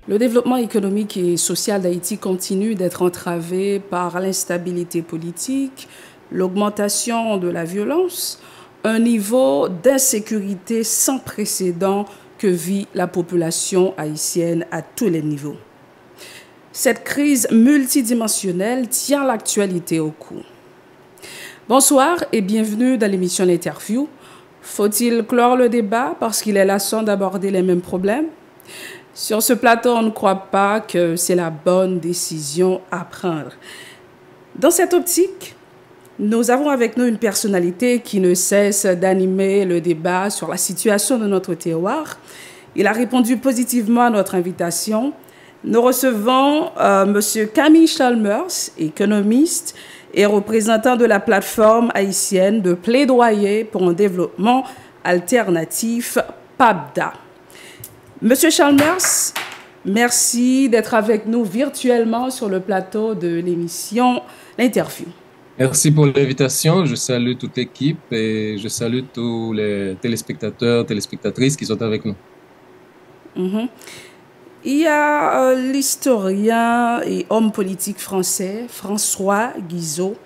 Le développement économique et social d'Haïti continue d'être entravé par l'instabilité politique, l'augmentation de la violence, un niveau d'insécurité sans précédent que vit la population haïtienne à tous les niveaux. Cette crise multidimensionnelle tient l'actualité au cou. Bonsoir et bienvenue dans l'émission L'Interview. Faut-il clore le débat parce qu'il est lassant d'aborder les mêmes problèmes? Sur ce plateau, on ne croit pas que c'est la bonne décision à prendre. Dans cette optique, nous avons avec nous une personnalité qui ne cesse d'animer le débat sur la situation de notre terroir. Il a répondu positivement à notre invitation. Nous recevons M. Camille Chalmers, économiste et représentant de la plateforme haïtienne de plaidoyer pour un développement alternatif, PABDA. Monsieur Chalmers, merci d'être avec nous virtuellement sur le plateau de l'émission L'Interview. Merci pour l'invitation. Je salue toute l'équipe et je salue tous les téléspectateurs, téléspectatrices qui sont avec nous. Il y a l'historien et homme politique français François Guizot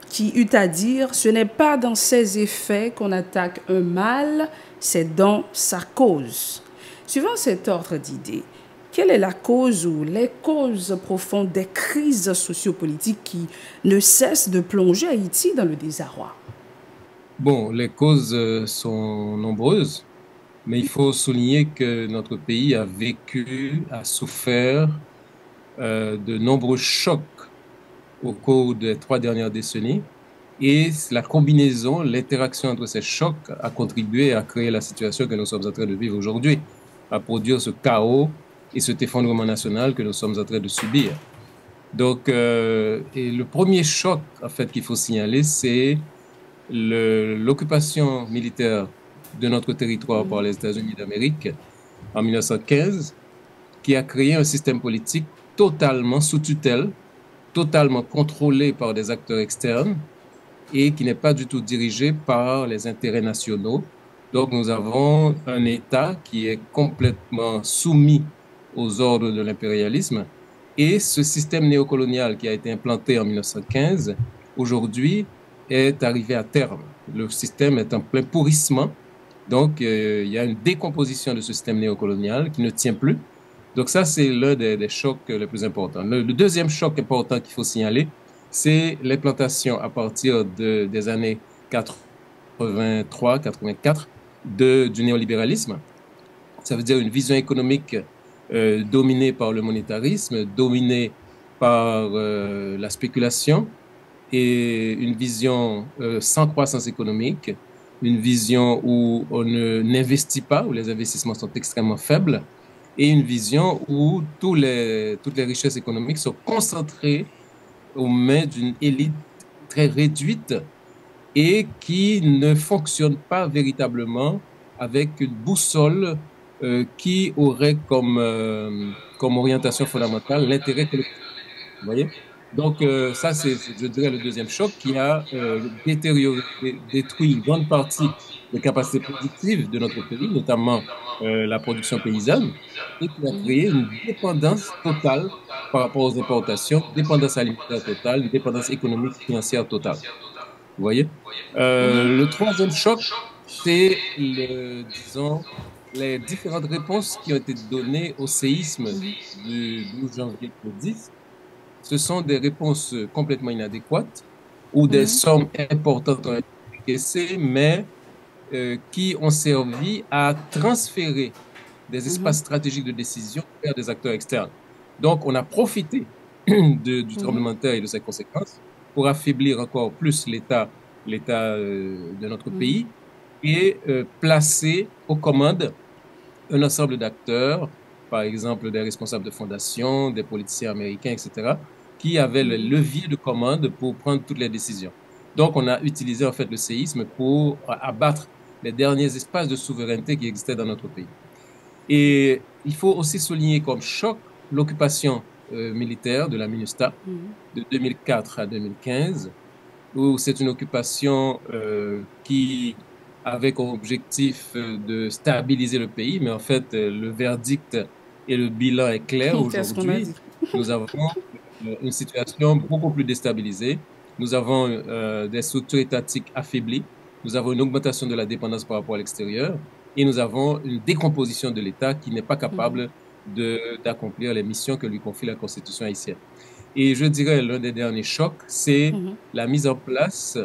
qui eut à dire « Ce n'est pas dans ses effets qu'on attaque un mal, c'est dans sa cause ». Suivant cet ordre d'idées, quelle est la cause ou les causes profondes des crises sociopolitiques qui ne cessent de plonger Haïti dans le désarroi? Bon, les causes sont nombreuses, mais il faut souligner que notre pays a vécu, a souffert de nombreux chocs au cours des 3 dernières décennies. Et la combinaison, l'interaction entre ces chocs a contribué à créer la situation que nous sommes en train de vivre aujourd'hui, à produire ce chaos et cet effondrement national que nous sommes en train de subir. Donc, et le premier choc, en fait, qu'il faut signaler, c'est l'occupation militaire de notre territoire par les États-Unis d'Amérique en 1915, qui a créé un système politique totalement sous tutelle, totalement contrôlé par des acteurs externes et qui n'est pas du tout dirigé par les intérêts nationaux. Donc, nous avons un État qui est complètement soumis aux ordres de l'impérialisme. Et ce système néocolonial qui a été implanté en 1915, aujourd'hui, est arrivé à terme. Le système est en plein pourrissement. Donc, il y a une décomposition de ce système néocolonial qui ne tient plus. Donc, ça, c'est l'un des chocs les plus importants. Le deuxième choc important qu'il faut signaler, c'est l'implantation à partir des années 83-84 du néolibéralisme. Ça veut dire une vision économique dominée par le monétarisme, dominée par la spéculation et une vision sans croissance économique, une vision où on n'investit pas, où les investissements sont extrêmement faibles, et une vision où toutes les richesses économiques sont concentrées aux mains d'une élite très réduite et qui ne fonctionne pas véritablement avec une boussole qui aurait comme orientation fondamentale l'intérêt collectif. Vous voyez? Donc, ça, c'est, je dirais, le deuxième choc qui a détruit une grande partie des capacités productives de notre pays, notamment la production paysanne, et qui a créé une dépendance totale par rapport aux importations, dépendance alimentaire totale, une dépendance économique, financière totale. Vous voyez? Le troisième choc, c'est, disons, les différentes réponses qui ont été données au séisme du 12 janvier 2010. Ce sont des réponses complètement inadéquates où des sommes importantes ont été encaissées, mais qui ont servi à transférer des espaces stratégiques de décision vers des acteurs externes. Donc, on a profité du tremblement de terre et de ses conséquences pour affaiblir encore plus l'État de notre pays et placer aux commandes un ensemble d'acteurs, par exemple des responsables de fondations, des politiciens américains, etc., qui avaient le levier de commande pour prendre toutes les décisions. Donc, on a utilisé en fait le séisme pour abattre les derniers espaces de souveraineté qui existaient dans notre pays. Et il faut aussi souligner comme choc l'occupation militaire de la MINUSTAH de 2004 à 2015, où c'est une occupation qui avait comme objectif de stabiliser le pays, mais en fait, le verdict et le bilan est clair Qu'est-ce qu'on a aujourd'hui. dit? Nous avons une situation beaucoup plus déstabilisée. Nous avons des structures étatiques affaiblies. Nous avons une augmentation de la dépendance par rapport à l'extérieur. Et nous avons une décomposition de l'État qui n'est pas capable d'accomplir les missions que lui confie la Constitution haïtienne. Et je dirais l'un des derniers chocs, c'est la mise en place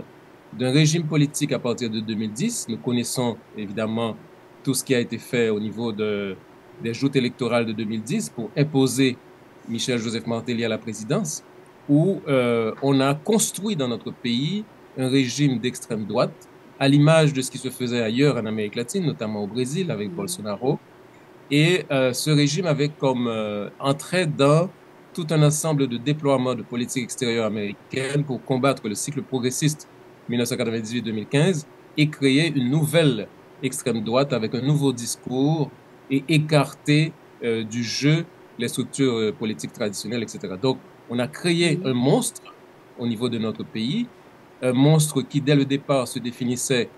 d'un régime politique à partir de 2010. Nous connaissons évidemment tout ce qui a été fait au niveau des joutes électorales de 2010 pour imposer Michel-Joseph Martelly à la présidence, où on a construit dans notre pays un régime d'extrême droite, à l'image de ce qui se faisait ailleurs en Amérique latine, notamment au Brésil avec Bolsonaro. Et ce régime avait comme entrée dans tout un ensemble de déploiements de politique extérieure américaine pour combattre le cycle progressiste 1998-2015 et créer une nouvelle extrême droite avec un nouveau discours et écarter du jeu les structures politiques traditionnelles, etc. Donc, on a créé un monstre au niveau de notre pays, un monstre qui, dès le départ, se définissait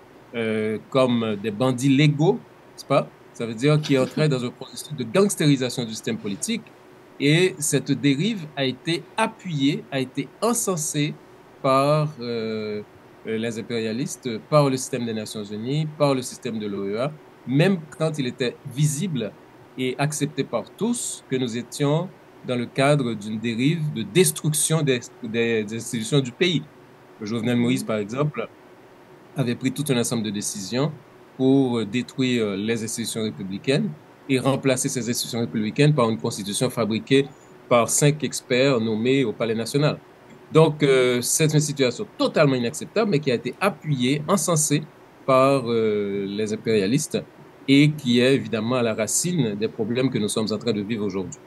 comme des bandits légaux, n'est-ce pas? Ça veut dire qu'il entrait dans un processus de gangstérisation du système politique. Et cette dérive a été appuyée, a été encensée par les impérialistes, par le système des Nations Unies, par le système de l'OEA, même quand il était visible et accepté par tous que nous étions dans le cadre d'une dérive de destruction des institutions du pays. Jovenel Moïse, par exemple, avait pris tout un ensemble de décisions pour détruire les institutions républicaines et remplacer ces institutions républicaines par une constitution fabriquée par 5 experts nommés au Palais national. Donc, c'est une situation totalement inacceptable, mais qui a été appuyée, encensée par les impérialistes et qui est évidemment à la racine des problèmes que nous sommes en train de vivre aujourd'hui.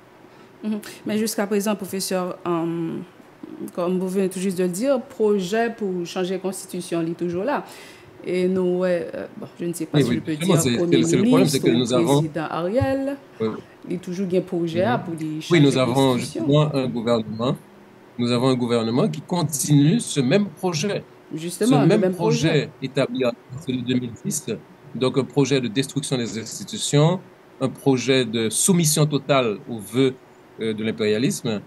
Mais jusqu'à présent, professeur, comme vous venez tout juste de le dire, projet pour changer la Constitution est toujours là. Et nous, bon, je ne sais pas si je peux dire Premier ministre ou président Ariel, il est toujours un projet pour les changer. Oui, nous avons justement un gouvernement. Nous avons un gouvernement qui continue ce même projet. Justement, ce même projet établi en 2010, donc un projet de destruction des institutions, un projet de soumission totale aux vœux de l'impérialisme,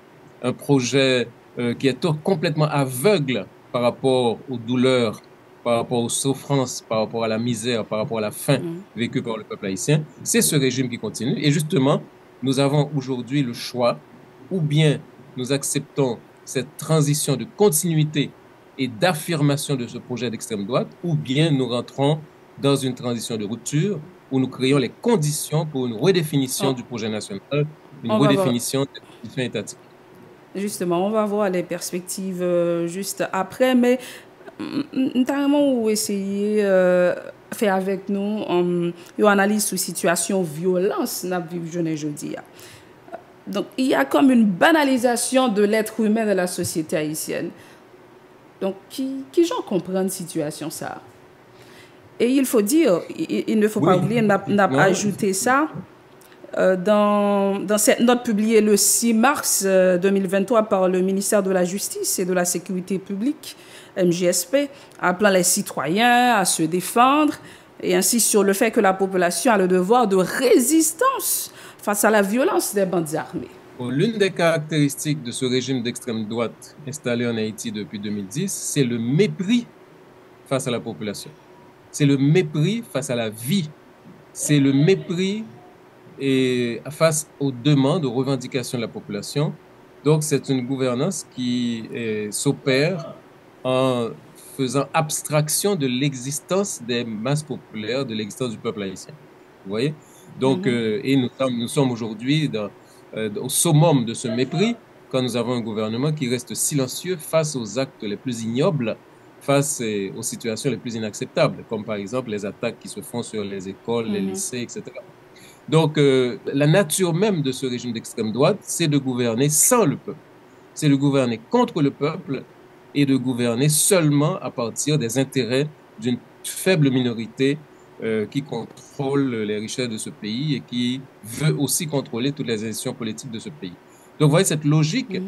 un projet qui est complètement aveugle par rapport aux douleurs, par rapport aux souffrances, par rapport à la misère, par rapport à la faim vécue par le peuple haïtien. C'est ce régime qui continue. Et justement, nous avons aujourd'hui le choix, ou bien nous acceptons cette transition de continuité et d'affirmation de ce projet d'extrême droite, ou bien nous rentrons dans une transition de rupture où nous créons les conditions pour une redéfinition du projet national, une redéfinition des institutions étatiques. Justement, on va voir les perspectives juste après, mais notamment essayer de faire avec nous une analyse sur la situation de violence dans la jeudi. Donc, il y a comme une banalisation de l'être humain dans la société haïtienne. Donc, qui j'en comprend la situation ça? Et il faut dire, il ne faut pas oublier, on a ajouté ça dans cette note publiée le 6 mars 2023 par le ministère de la Justice et de la Sécurité publique, MJSP, appelant les citoyens à se défendre et insiste sur le fait que la population a le devoir de résistance face à la violence des bandes armées. L'une des caractéristiques de ce régime d'extrême droite installé en Haïti depuis 2010, c'est le mépris face à la population. C'est le mépris face à la vie. C'est le mépris face aux demandes, aux revendications de la population. Donc, c'est une gouvernance qui s'opère en faisant abstraction de l'existence des masses populaires, de l'existence du peuple haïtien. Vous voyez? Donc, et nous sommes aujourd'hui au summum de ce mépris quand nous avons un gouvernement qui reste silencieux face aux actes les plus ignobles, face aux situations les plus inacceptables, comme par exemple les attaques qui se font sur les écoles, les lycées, etc. Donc, la nature même de ce régime d'extrême droite, c'est de gouverner sans le peuple. C'est de gouverner contre le peuple et de gouverner seulement à partir des intérêts d'une faible minorité qui contrôle les richesses de ce pays et qui veut aussi contrôler toutes les institutions politiques de ce pays. Donc, vous voyez, cette logique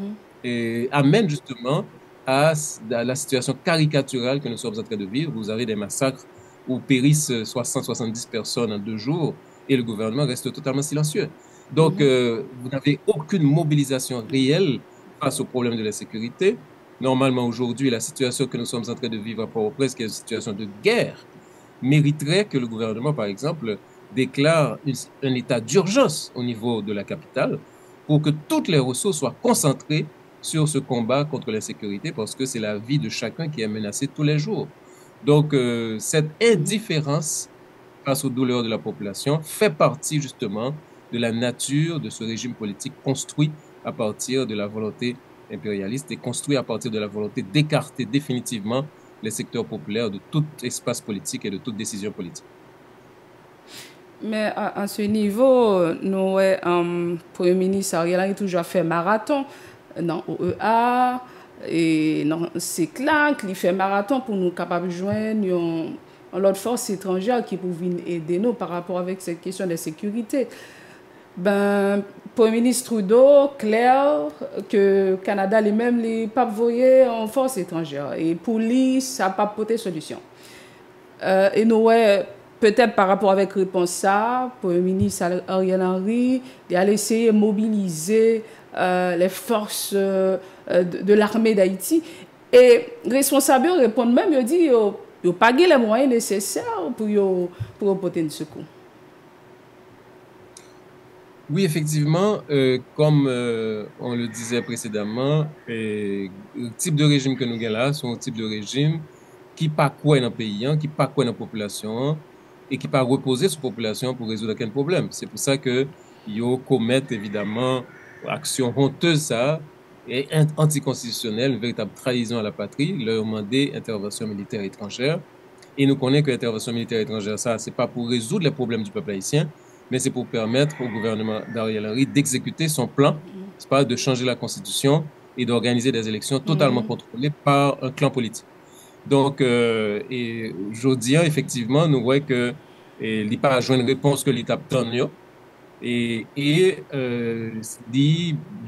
amène justement à la situation caricaturale que nous sommes en train de vivre. Vous avez des massacres où périssent 60-70 personnes en 2 jours et le gouvernement reste totalement silencieux. Donc, vous n'avez aucune mobilisation réelle face au problème de la sécurité. Normalement, aujourd'hui, la situation que nous sommes en train de vivre à Port-au-Prince, qui est une situation de guerre, mériterait que le gouvernement, par exemple, déclare un état d'urgence au niveau de la capitale pour que toutes les ressources soient concentrées sur ce combat contre l'insécurité parce que c'est la vie de chacun qui est menacée tous les jours. Donc, cette indifférence face aux douleurs de la population fait partie justement de la nature de ce régime politique construit à partir de la volonté impérialiste et construit à partir de la volonté d'écarter définitivement les secteurs populaires de tout espace politique et de toute décision politique. Mais à ce niveau, nous, Premier ministre Ariel Henry toujours fait marathon dans OEA et dans CECLAC, il fait marathon pour nous capables de joindre l'autre force étrangère qui peut venir aider nous par rapport avec cette question de sécurité. Ben, Premier ministre Trudeau, clair que Canada lui-même les pas voyer en force étrangère et pour lui ça n'a pas porté solution. Et nous peut-être par rapport avec réponse ça, Premier ministre Ariel Henry, il a essayé de mobiliser les forces de l'armée d'Haïti et responsable répond même, il dit il n'y a pas les moyens nécessaires pour apporter un secours. Oui, effectivement, comme on le disait précédemment, le type de régime que nous avons là, sont un type de régime qui pas quoi dans le pays, qui pas quoi dans la population et qui pas reposer sur la population pour résoudre aucun problème. C'est pour ça que ils commettent évidemment action honteuse ça et anticonstitutionnelle, une véritable trahison à la patrie, leur demander intervention militaire étrangère. Et nous connaissons que l'intervention militaire étrangère, ça, c'est pas pour résoudre les problèmes du peuple haïtien, mais c'est pour permettre au gouvernement d'Ariel Henry d'exécuter son plan, c'est pas de changer la constitution et d'organiser des élections totalement contrôlées par un clan politique. Donc, et aujourd'hui, effectivement, nous voyons que l'IPA a joué une réponse que l'État obtient et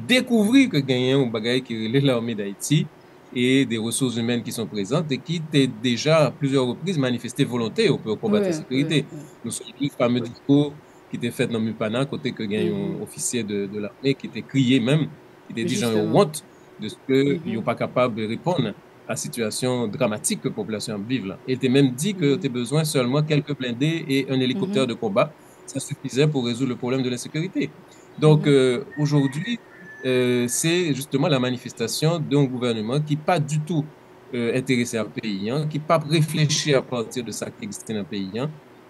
découvrir que gagnant un bagage qui relève l'armée d'Haïti et des ressources humaines qui sont présentes et qui étaient déjà à plusieurs reprises manifesté volonté pour combattre la sécurité. Nous sommes le fameux discours qui était fait dans Mupana, côté que gagne un officier de l'armée qui était crié même, qui était dit genre honte de ce que ils sont pas capables de répondre à la situation dramatique que la population vive là. Il était même dit que tu as besoin seulement quelques blindés et un hélicoptère de combat, ça suffisait pour résoudre le problème de l'insécurité. Donc aujourd'hui, c'est justement la manifestation d'un gouvernement qui n'est pas du tout intéressé à le pays, qui n'est pas réfléchi à partir de ça qui existe dans le pays,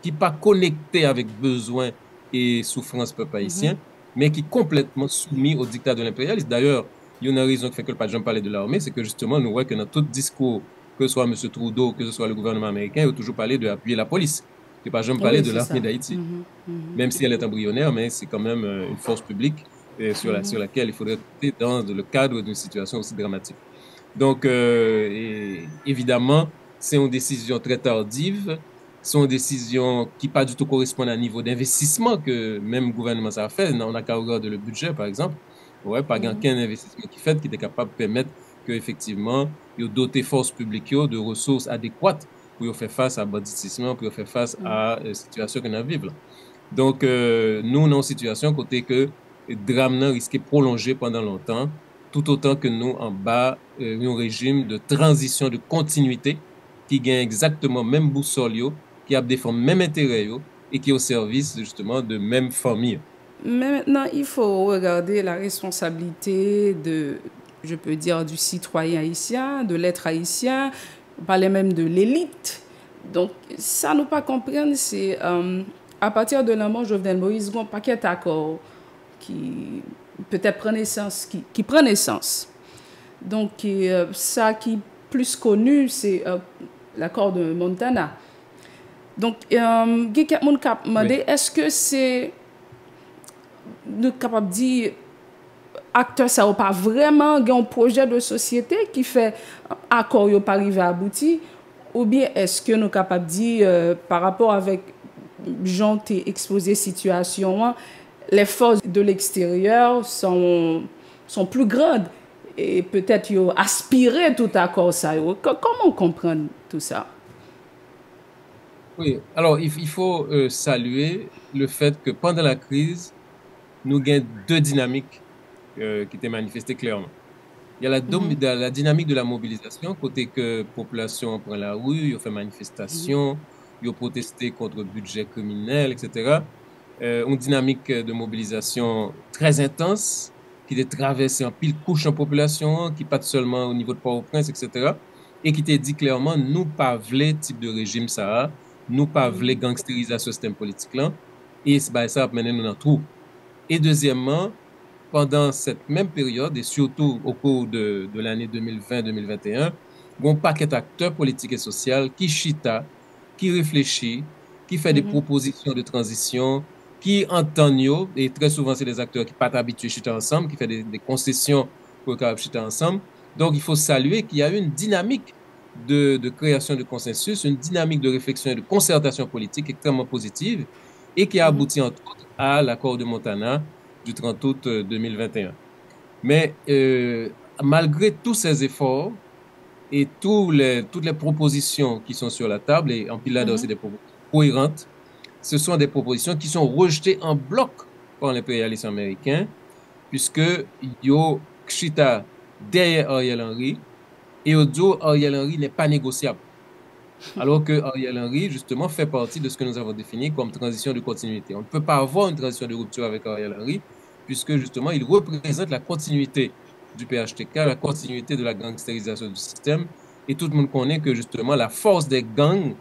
qui n'est pas connecté avec besoins et souffrances peuple haïtien, mais qui est complètement soumis au dictat de l'impérialisme. D'ailleurs, il y a une raison qui fait que le patron parlait de l'armée, c'est que justement, nous voyons que dans tout discours, que ce soit M. Trudeau, que ce soit le gouvernement américain, il a toujours parlé d'appuyer la police. Il n'a pas jamais parlé de l'armée d'Haïti. Même si elle est embryonnaire, mais c'est quand même une force publique sur laquelle il faudrait compter dans le cadre d'une situation aussi dramatique. Donc, évidemment, c'est une décision très tardive, c'est une décision qui pas du tout correspond à un niveau d'investissement que même le gouvernement ça a fait. On n'a qu'à regarder le budget, par exemple. Ouais, pas aucun investissement qui fait qui était capable de permettre que effectivement, il doter forces publiques de ressources adéquates pour faire face à banditisme, pour faire face à la situation que nous vivons. Donc, nous, on est en situation côté que le drame risque de prolonger pendant longtemps, tout autant que nous, en bas, un régime de transition, de continuité, qui gagne exactement même boussole, qui a défendu même intérêt et qui est au service justement de même famille. Mais maintenant, il faut regarder la responsabilité de, je peux dire, du citoyen haïtien, de l'être haïtien, on parlait même de l'élite. Donc, ça nous pas comprendre, c'est à partir de la mort de Jovenel Moïse, il y a un paquet d'accords qui peut-être prend naissance, qui prend naissance. Donc, ça qui est plus connu, c'est l'accord de Montana. Donc, il y a quelqu'un qui a demandé, est-ce que c'est nous capable de dire acteur ça n'a pas vraiment un projet de société qui fait accord yo pas arrivé à aboutir ou bien est-ce que nous capable de dire par rapport avec gens qui exposé situation les forces de l'extérieur sont plus grandes et peut-être yo aspirer tout accord ça comment comprendre tout ça? Oui, alors il faut saluer le fait que pendant la crise nous avons deux dynamiques qui étaient manifestées clairement. Il y a la dynamique de la mobilisation, côté que la population prend la rue, ils fait manifestation, ils ont protesté contre le budget criminel, etc. Une dynamique de mobilisation très intense, qui est traversée en pile couche en population, qui pas seulement au niveau de Port-au-Prince, etc. Et qui t'a dit clairement, nous pas voulons type de régime ça, nous pas voulons gangstérisation système politique là, et ça a mené nous dans tout. Et deuxièmement, pendant cette même période, et surtout au cours de l'année 2020-2021, bon paquet d'acteurs politiques et sociaux qui chita, qui réfléchit, qui fait des propositions de transition, qui entendent, et très souvent c'est des acteurs qui ne sont pas habitués à chiter ensemble, qui font des concessions pour chiter ensemble. Donc il faut saluer qu'il y a eu une dynamique de création de consensus, une dynamique de réflexion et de concertation politique extrêmement positive, et qui a abouti entre autres à l'accord de Montana du 30 août 2021. Mais malgré tous ces efforts et toutes les propositions qui sont sur la table, et en pile là, c'est des propositions cohérentes, ce sont des propositions qui sont rejetées en bloc par l'impérialisme américain, puisque yo chita derrière Ariel Henry, et au dos, Ariel Henry n'est pas négociable. Alors que Ariel Henry, justement, fait partie de ce que nous avons défini comme transition de continuité. On ne peut pas avoir une transition de rupture avec Ariel Henry, puisque, justement, il représente la continuité du PHTK, la continuité de la gangstérisation du système. Et tout le monde connaît que, justement, la force des gangs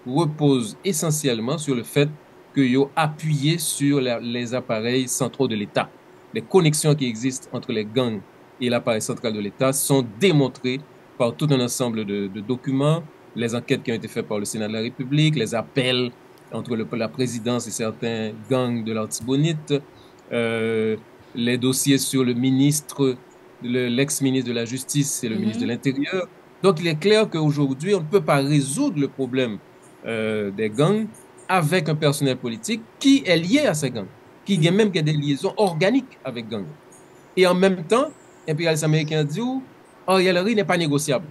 repose essentiellement sur le fait qu'ils ont appuyé sur les appareils centraux de l'État. Les connexions qui existent entre les gangs et l'appareil central de l'État sont démontrées par tout un ensemble de documents, les enquêtes qui ont été faites par le Sénat de la République, les appels entre la présidence et certains gangs de l'Artibonite, les dossiers sur le ministre, l'ex-ministre de la Justice et le ministre de l'Intérieur. Donc, il est clair qu'aujourd'hui, on ne peut pas résoudre le problème des gangs avec un personnel politique qui est lié à ces gangs, qui a même des liaisons organiques avec gangs. Et en même temps, l'impérialisme américain dit Ariel Henry n'est pas négociable.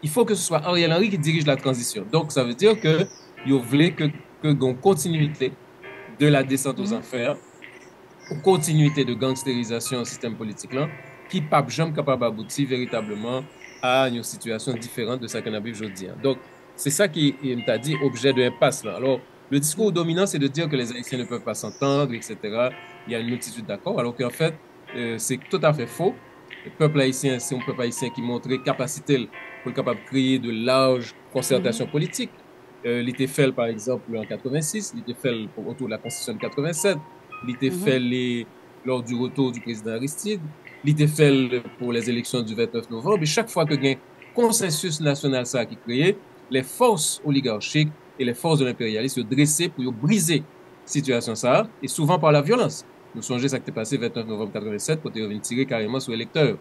Il faut que ce soit Ariel Henry qui dirige la transition. Donc, ça veut dire que vous voulez que qu'on continuité de la descente aux enfers, une continuité de gangstérisation au système politique là, qui pas jamais capable d'aboutir véritablement à une situation différente de ce qu'on a vu aujourd'hui. Donc, c'est ça qui t'a dit objet de impasse là. Alors, le discours dominant, c'est de dire que les Haïtiens ne peuvent pas s'entendre, etc. Il y a une multitude d'accords, alors qu'en fait, c'est tout à fait faux. Le peuple haïtien, c'est un peuple haïtien qui montre capacité pour être capable de créer de larges concertations politiques. Il était fait, par exemple, en 86, il était fait autour de la Constitution de 87, il était fait lors du retour du président Aristide, il était fait pour les élections du 29 novembre. Et chaque fois que il y a un consensus national ça qui est créé, les forces oligarchiques et les forces de l'impérialisme se dressaient pour briser la situation ça, et souvent par la violence. Nous songez ça qui est passé le 29 novembre 87, quand ils ont tiré carrément sur l'électeur.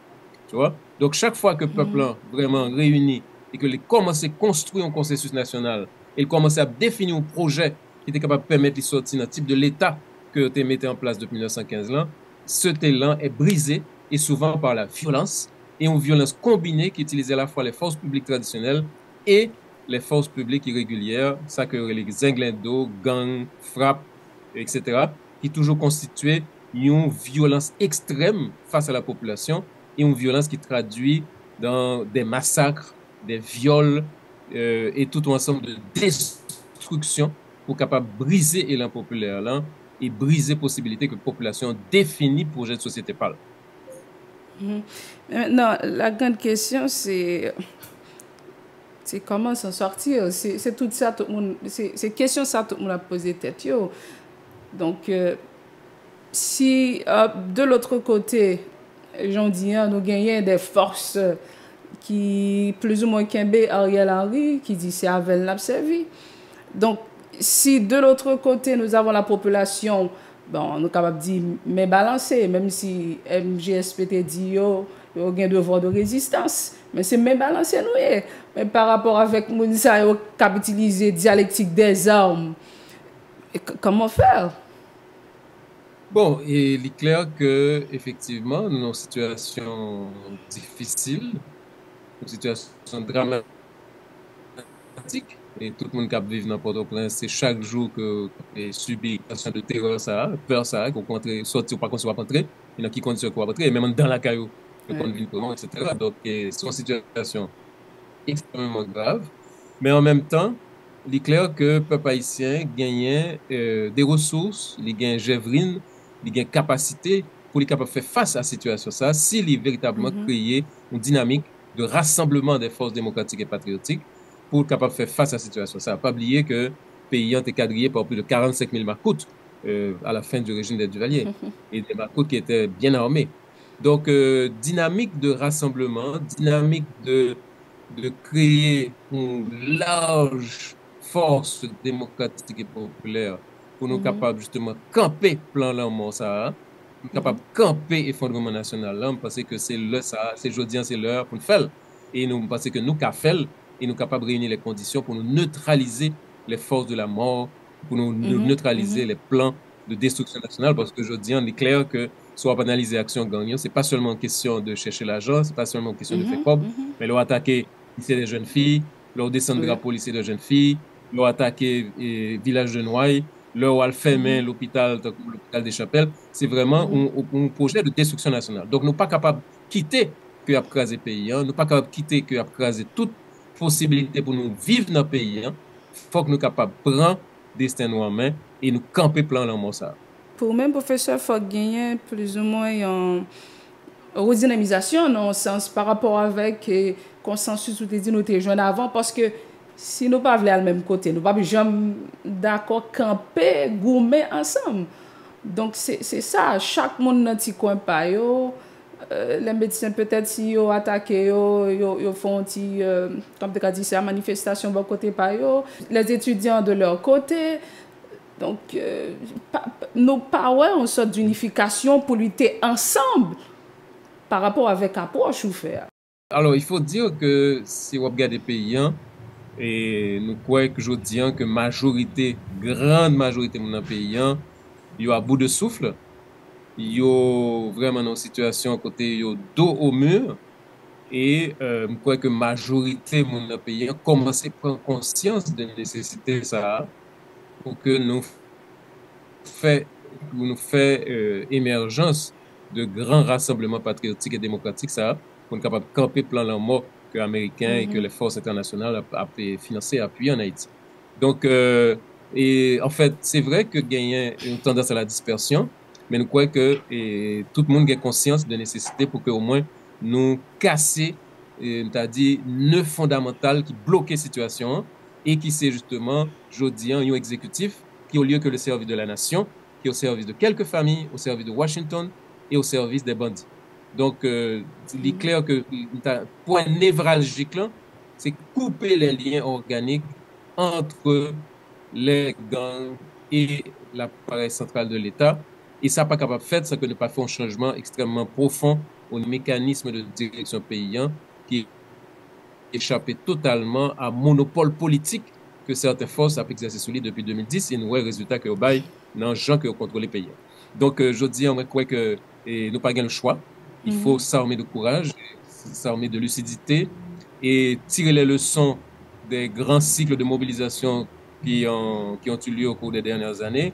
Tu vois? Donc, chaque fois que le peuple vraiment réuni et que les commence à construire un consensus national, et commence à définir un projet qui était capable de permettre de sortir dans le type de l'État que tu mettais en place depuis 1915 là, ce élan est brisé, et souvent par la violence, et une violence combinée qui utilisait à la fois les forces publiques traditionnelles et les forces publiques irrégulières, ça que les zinglendo, gangs, frappes, etc., qui toujours constituait une violence extrême face à la population, et une violence qui traduit dans des massacres, des viols et tout un ensemble de destruction pour capable briser l'élan populaire là, et briser la possibilité que la population définit le projet de société parle. Non, la grande question, c'est comment s'en sortir. C'est tout ça, tout le monde, c'est question ça, tout le monde a posé tête. Yo. Donc, si de l'autre côté, j'en dis, nous gagnons des forces qui, plus ou moins, Kembe Ariel Henry, qui dit c'est avec l'abservi. Donc, si de l'autre côté, nous avons la population, bon, nous sommes capables de dire, mais balancé, même si MGSPT dit, yo a un devoir de résistance. Mais c'est même balancé, nous. Mais par rapport avec Mounissa, yo cap utiliser dialectique des armes. Comment faire? Bon, et il est clair que effectivement, nous sommes dans une situation difficile, une situation dramatique dramatique. Et tout le monde qui vit dans Port-au-Prince, c'est chaque jour que subit une situation de terreur, ça, peur, ça, qu'on rentre, sortir ou pas qu'on soit rentré, et dans qui condition qu'on va rentrer, et même dans la caillou, qu'on Ouais. vit comment, etc. Donc, c'est une situation extrêmement grave. Mais en même temps, il est clair que le peuple haïtien gagne des ressources, il gagne Gévrine, il gagne capacité pour les capables de faire face à la situation. Ça, s'il est véritablement créé une dynamique de rassemblement des forces démocratiques et patriotiques pour être capable de faire face à la situation. Ça n'a pas oublié que le pays a été quadrillé par plus de 45 000 macoutes à la fin du régime des Duvalier, et des macoutes qui étaient bien armés. Donc, dynamique de rassemblement, dynamique de créer une large force démocratique et populaire pour nous capables justement camper plan l'amour ça, nous capables camper effondrement national là, parce que c'est le ça, c'est jeudi, c'est l'heure pour le faire. Et nous pensons que nous qu'a fait et nous capables de réunir les conditions pour nous neutraliser les forces de la mort, pour nous neutraliser les plans de destruction nationale, parce que jeudi, on est clair que soit on analyser action gagnante, c'est pas seulement une question de chercher l'argent, c'est pas seulement une question de faire cob, mais leur attaquer lycée des jeunes filles, leur descendre Oui. drapeau lycée des jeunes filles, leur attaquer village de Noailles, leur alphémer l'hôpital des Chapelles. C'est vraiment un projet de destruction nationale. Donc, nous pas capables de quitter que a crasé le pays, nous pas capables de quitter que a crasé toute possibilité pour nous vivre dans le pays. Faut que nous capables de prendre destin en main et nous camper plan dans mon ça. Pour même professeur, il faut gagner plus ou moins une redynamisation dans le sens par rapport avec le consensus où tu dit nous étions jeunes avant, parce que si nous ne pas aller à même côté, nous ne pas jamais d'accord camper, gourmet ensemble. Donc c'est ça, chaque monde dans petit coin pas yo, les médecins peut-être si yo attaqué yo font petit comme tu as dit ça manifestation de côté pas yo, les étudiants de leur côté. Donc, nos powers ont une sorte d'unification pour lutter ensemble par rapport avec l'approche ou faire. Alors, il faut dire que si on regarde les pays, et nous croyons que je dis que majorité, grande majorité de mon pays, il y a à bout de souffle, il y a vraiment une situation côté il y a dos au mur, et je crois que majorité de mon pays commence à prendre conscience de la nécessité de ça pour que nous fait émergence de grands rassemblements patriotiques et démocratiques, ça, pour être capable de camper plan la mort que les Américains et que les forces internationales ont financé et appuyé en Haïti. Donc, et en fait, c'est vrai que gagner une tendance à la dispersion, mais nous croyons que tout le monde a conscience de la nécessité pour qu'au moins nous casser, c'est-à-dire, nœud fondamental qui bloque la situation et qui c'est justement, je dis, un exécutif qui, au lieu que le service de la nation, qui est au service de quelques familles, au service de Washington et au service des bandits. Donc, il est clair que le point névralgique, c'est couper les liens organiques entre les gangs et l'appareil central de l'État. Et ça n'est pas capable de faire sans que ne pas faire un changement extrêmement profond au mécanisme de direction paysan qui échappé totalement à monopole politique que certaines forces ont exercé sur lui depuis 2010 et nous voyons le résultat que au bail dans gens qui ont contrôlé le pays. Donc, je dis, on croit que nous pas le choix. Il faut s'armer de courage, s'armer de lucidité et tirer les leçons des grands cycles de mobilisation qui ont eu lieu au cours des dernières années,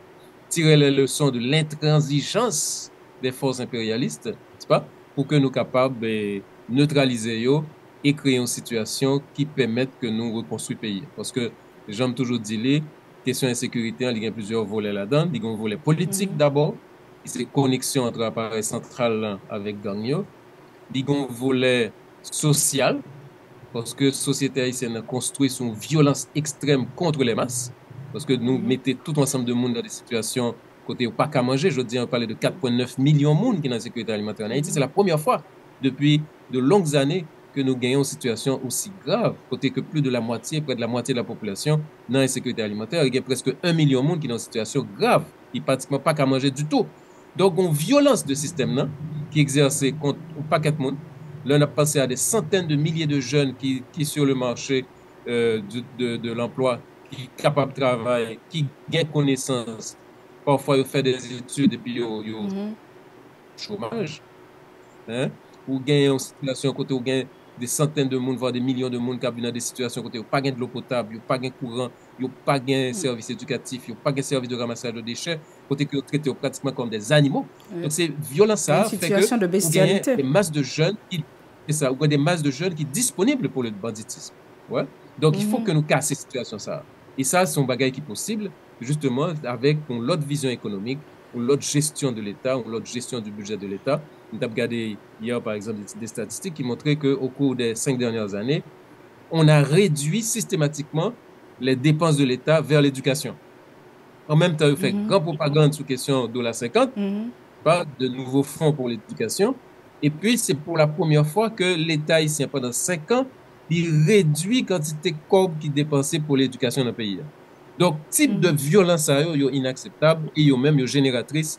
tirer les leçons de l'intransigeance des forces impérialistes, n'est-ce pas, pour que nous capables de neutraliser yo et créer une situation qui permette que nous reconstruisons le pays. Parce que j'aime toujours dire, les questions d'insécurité, il y a plusieurs volets là-dedans. Il y a un volet politique d'abord, c'est connexion entre l'appareil central avec gang. Il y a un volet social, parce que la société haïtienne a construit son violence extrême contre les masses, parce que nous mettons tout ensemble de monde dans des situations côté pas qu'à manger. Je dis, on parlait de 4,9 millions de monde qui sont dans la sécurité alimentaire en Haïti. C'est la première fois depuis de longues années que nous gagnons une situation aussi grave, côté que plus de la moitié, près de la moitié de la population dans l'insécurité alimentaire. Il y a presque 1 million de monde qui sont dans une situation grave, qui ne pratiquement pas qu'à manger du tout. Donc, une violence de système là, qui est exercée contre un paquet de monde. Là, on a passé à des centaines de milliers de jeunes qui sur le marché de l'emploi, qui sont capables de travailler, qui gagnent connaissance. Parfois, ils font des études et puis ils ont chômage. Hein? Ou gagnent une situation côté où gagnent des centaines de monde, voire des millions de monde qui vivent dans des situations côté pas de l'eau potable, pas de courant, pas de service éducatif, pas de service de ramassage de déchets, côté que traités pratiquement comme des animaux. Donc c'est violence ça fait que de bestialité. Des masses de jeunes qui ça, ou des masses de jeunes qui sont disponibles pour le banditisme. Ouais? Donc il faut que nous cassions cette situation ça. Et ça c'est un bagage qui est possible justement avec l'autre vision économique, ou l'autre gestion de l'État, ou l'autre gestion du budget de l'État. Nous avons regardé hier, par exemple, des statistiques qui montraient qu'au cours des 5 dernières années, on a réduit systématiquement les dépenses de l'État vers l'éducation. En même temps, on fait grand propagande sous question $50, pas de nouveaux fonds pour l'éducation. Et puis, c'est pour la première fois que l'État ici, pendant 5 ans, il réduit la quantité de corps qui dépensait pour l'éducation dans le pays. Donc, type de violence est inacceptable et même génératrice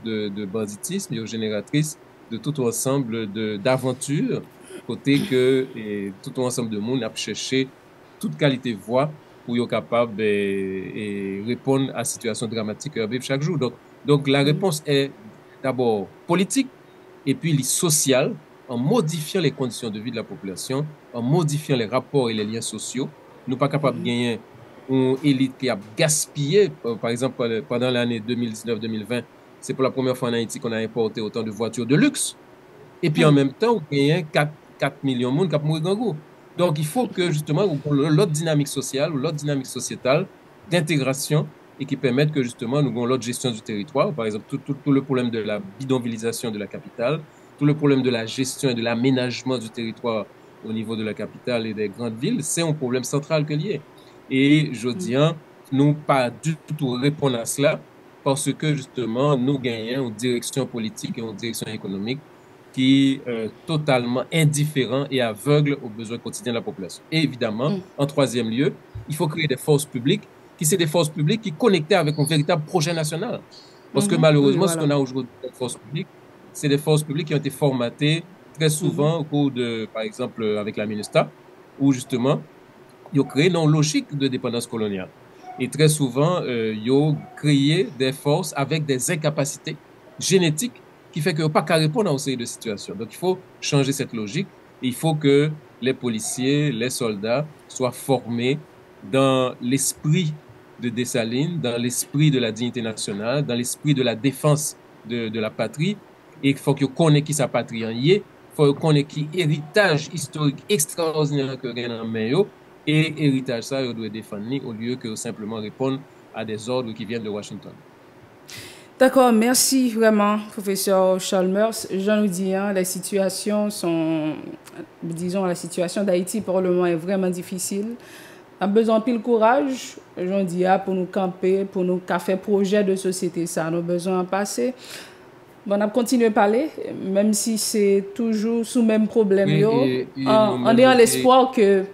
de banditisme, et génératrice de tout ensemble d'aventures, côté que tout ensemble de monde a cherché toute qualité de voix pour être capable de répondre à la situation dramatique qu'ils vivent chaque jour. Donc la réponse est d'abord politique et puis sociale, en modifiant les conditions de vie de la population, en modifiant les rapports et les liens sociaux. Nous ne sommes pas capables de gagner une élite qui a gaspillé, par exemple, pendant l'année 2019-2020, c'est pour la première fois en Haïti qu'on a importé autant de voitures de luxe. Et puis en même temps, on gagne 4 millions de monde qui ont mouru en gros. Donc il faut que justement, l'autre dynamique sociale ou l'autre dynamique sociétale d'intégration et qui permettent que justement, nous avons l'autre gestion du territoire. Par exemple, tout le problème de la bidonvillisation de la capitale, tout le problème de la gestion et de l'aménagement du territoire au niveau de la capitale et des grandes villes, c'est un problème central que lié. Et je dis, nous pas du tout répondre à cela parce que justement, nous gagnons une direction politique et une direction économique qui est totalement indifférent et aveugle aux besoins quotidiens de la population. Et évidemment, en troisième lieu, il faut créer des forces publiques qui sont des forces publiques qui sont connectées avec un véritable projet national. Parce que malheureusement, ce qu'on a aujourd'hui des forces publiques, c'est des forces publiques qui ont été formatées très souvent au cours de, par exemple, avec la MINUSTAH, où justement, ils ont créé une logique de dépendance coloniale. Et très souvent, ils ont créé des forces avec des incapacités génétiques qui fait qu'ils n'ont pas qu'à répondre à une série de situations. Donc, il faut changer cette logique. Et il faut que les policiers, les soldats soient formés dans l'esprit de Dessalines, dans l'esprit de la dignité nationale, dans l'esprit de la défense de la patrie. Et il faut qu'ils connaissent qui sa patrie en y est. Il faut qu'ils connaissent qui héritage historique extraordinaire que gagne en main. Et héritage ça, ils doivent défendre au lieu que simplement répondre à des ordres qui viennent de Washington. D'accord, merci vraiment, professeur Chalmers. Jean nous dit, les situations sont, disons, la situation d'Haïti pour le moment est vraiment difficile. On a besoin de pile courage, j'en dis, pour nous camper, pour nous faire projet de société, ça, nous avons besoin de passer. Bon, on a continué à parler, même si c'est toujours sous le même problème, en ayant l'espoir que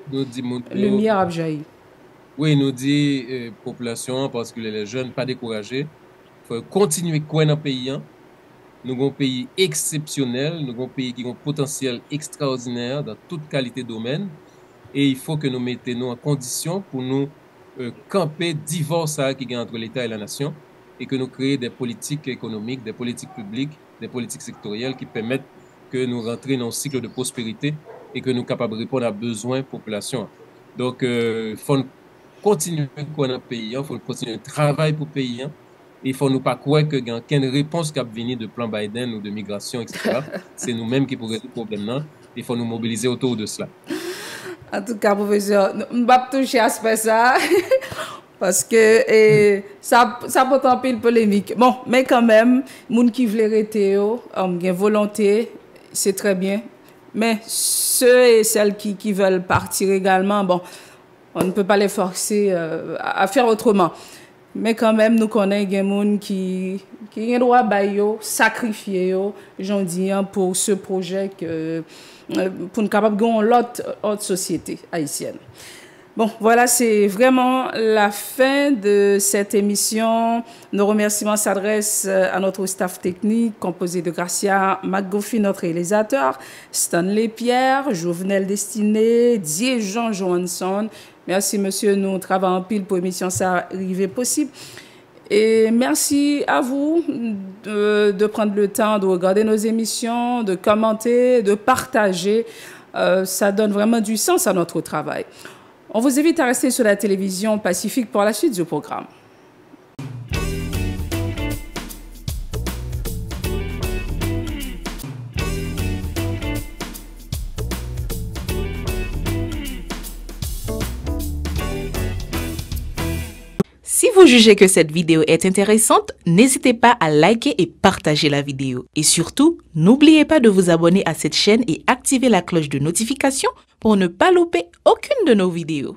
lumière a jailli. Oui, nous dit population, parce que les jeunes, pas découragés. Il faut continuer à croire dans le pays. Nous avons un pays exceptionnel, nous avons un pays qui a un potentiel extraordinaire dans toute qualité de domaine. Et il faut que nous mettions en condition pour nous camper divorce qui est entre l'État et la nation et que nous créions des politiques économiques, des politiques publiques, des politiques sectorielles qui permettent que nous rentrions dans un cycle de prospérité et que nous sommes capables de répondre à besoins de la population. Donc, il faut continuer à croire dans le pays, il faut continuer à travailler pour le pays. Il ne faut nous pas croire qu'il y a aucune réponse qui a venir de plan Biden ou de migration, etc. C'est nous-mêmes qui pourrons résoudre le problème. Il faut nous mobiliser autour de cela. En tout cas, professeur, je ne vais pas toucher à ça parce que ça peut être une polémique. Bon, mais quand même, les gens qui veulent arrêter, ont volonté, c'est très bien. Mais ceux et celles qui veulent partir également, bon, on ne peut pas les forcer à faire autrement. Mais quand même, nous connaissons des gens qui ont droit à sacrifier, j'en dis, pour ce projet pour nous capables de gagner l'autre société haïtienne. Bon, voilà, c'est vraiment la fin de cette émission. Nos remerciements s'adressent à notre staff technique, composé de Gracia McGoffey, notre réalisateur, Stanley Pierre, Jovenel Destiné, Dieu Jean Johansson. Merci, monsieur. Nous travaillons en pile pour l'émission, ça arrive possible. Et merci à vous de prendre le temps de regarder nos émissions, de commenter, de partager. Ça donne vraiment du sens à notre travail. On vous invite à rester sur la télévision Pacifique pour la suite du programme. Si vous jugez que cette vidéo est intéressante, n'hésitez pas à liker et partager la vidéo. Et surtout, n'oubliez pas de vous abonner à cette chaîne et activer la cloche de notification pour ne pas louper aucune de nos vidéos.